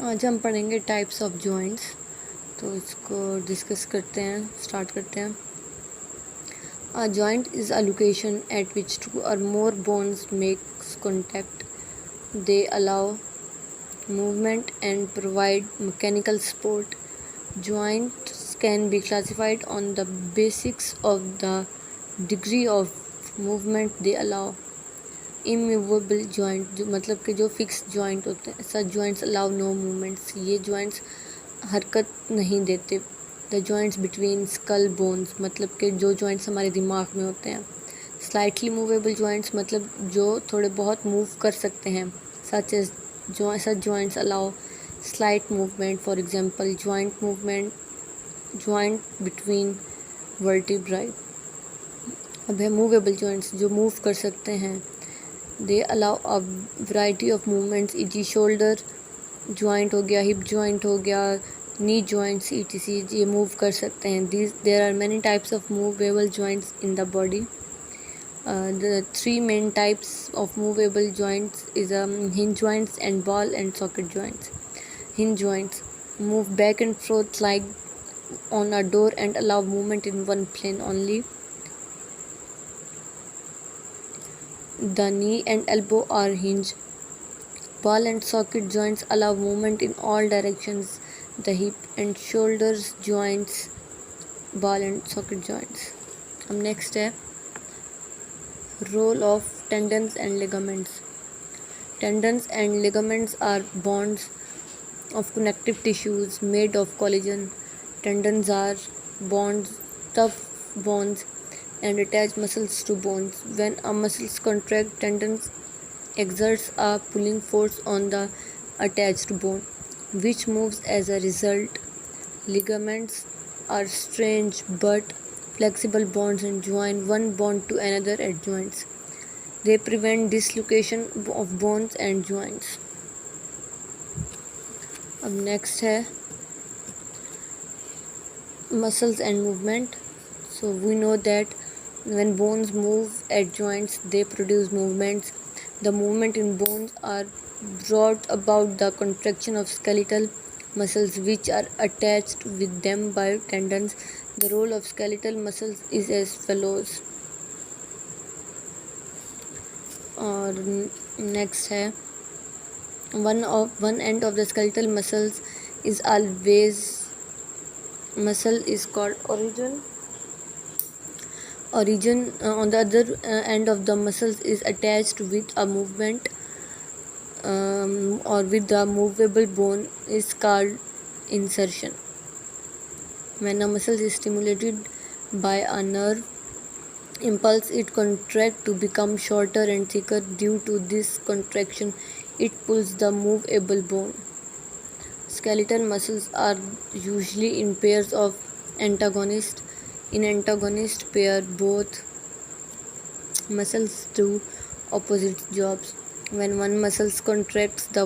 आज हम पढ़ेंगे टाइप्स ऑफ जॉइंट्स। तो इसको डिस्कस करते हैं, स्टार्ट करते हैं। A joint is a location at which two or more bones makes contact. They allow movement and provide mechanical support. Joints can be classified on the basis of the degree of movement they allow. Immovable joint जो मतलब कि जो fix joint होते हैं, सच joints allow no movements, ये joints हरकत नहीं देते। The joints between skull bones मतलब कि जो जॉइंट्स हमारे दिमाग में होते हैं। स्लाइटली मूवेबल जॉइंट्स मतलब जो थोड़े बहुत मूव कर सकते हैं, such as such joints allow slight movement, for example joint movement joint between vertebrae. अब है मूवेबल जॉइंट्स जो मूव कर सकते हैं। They allow a variety of movements, e g. Shoulder joint हो गया, हिप जॉइंट हो गया, नी जॉइंट्स ई.टी.सी. ये मूव कर सकते हैं। There are many types of movable joints in the body. The three main types of movable joints is hinge joints and ball and socket joints. Hinge joints move back and forth like on a door and allow movement in one plane only. The knee and elbow are hinged. Ball and socket joints allow movement in all directions. The hip and shoulders joints, ball and socket joints. अब next है role of tendons and ligaments. Tendons and ligaments are bonds of connective tissues made of collagen. Tendons are bonds, tough bonds, and attach muscles to bones. When a muscles contract, tendons exerts a pulling force on the attached bone, which moves as a result. Ligaments are strange but flexible bonds and join one bone to another at joints. They prevent dislocation of bones and joints. अब next है muscles and movement. So we know that when bones move at joints, they produce movements. The movement in bones are brought about the contraction of skeletal muscles which are attached with them by tendons. The role of skeletal muscles is as follows. और next है one end of the skeletal muscles is always muscle is called origin. On the other end of the muscles is attached with a movement or with the movable bone is called insertion. When a muscle is stimulated by a nerve impulse, it contracts to become shorter and thicker. Due to this contraction, it pulls the movable bone. Skeletal muscles are usually in pairs of antagonists. In antagonist pair, both muscles do opposite jobs. When one muscle contracts, the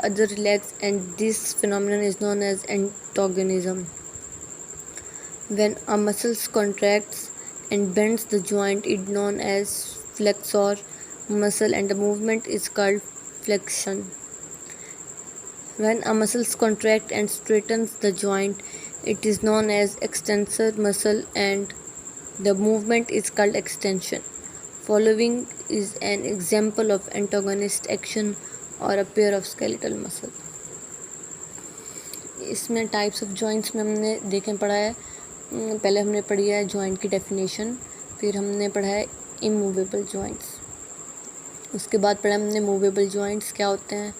other relaxes, and this phenomenon is known as antagonism. When a muscle contracts and bends the joint, it is known as flexor muscle, and the movement is called flexion. When a muscle contracts and straightens the joint, it is known as extensor muscle, and the movement is called extension. Following is an example of antagonist action or a pair of skeletal muscle. इसमें types of joints में हमने पढ़ा है। पहले हमने पढ़ी है joint की डेफिनेशन, फिर हमने पढ़ा है इमूवेबल जॉइंट्स, उसके बाद पढ़ा हमने मूवेबल जॉइंट्स क्या होते हैं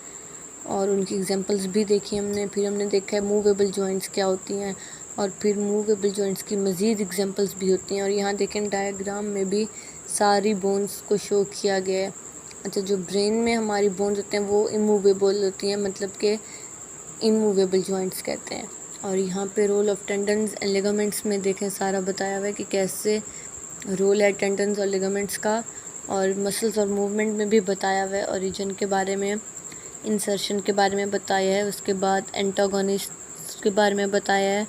और उनकी एग्जांपल्स भी देखी हमने। फिर हमने देखा है मूवेबल जॉइंट्स क्या होती हैं और फिर मूवेबल जॉइंट्स की मज़ीद एग्जांपल्स भी होती हैं। और यहाँ देखें डायग्राम में भी सारी बोन्स को शो किया गया है। अच्छा, जो ब्रेन में हमारी बोन्स होते हैं वो इमूवेबल होती हैं, मतलब कि इमूवेबल जॉइंट्स कहते हैं। और यहाँ पे role of tendons and ligaments में देखें सारा बताया हुआ है कि कैसे रोल है टेंडन्स और लिगामेंट्स का, और मसल्स और मूवमेंट में भी बताया हुआ है। ओरिजिन के बारे में, इंसर्शन के बारे में बताया है, उसके बाद एंटागोनिस्ट के बारे में बताया है,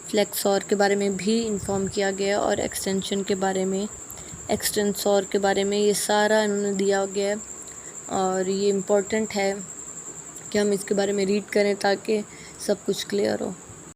फ्लेक्सोर के बारे में भी इन्फॉर्म किया गया है, और एक्सटेंशन के बारे में, एक्सटेंसोर के बारे में, ये सारा इन्होंने दिया गया है। और ये इम्पोर्टेंट है कि हम इसके बारे में रीड करें ताकि सब कुछ क्लियर हो।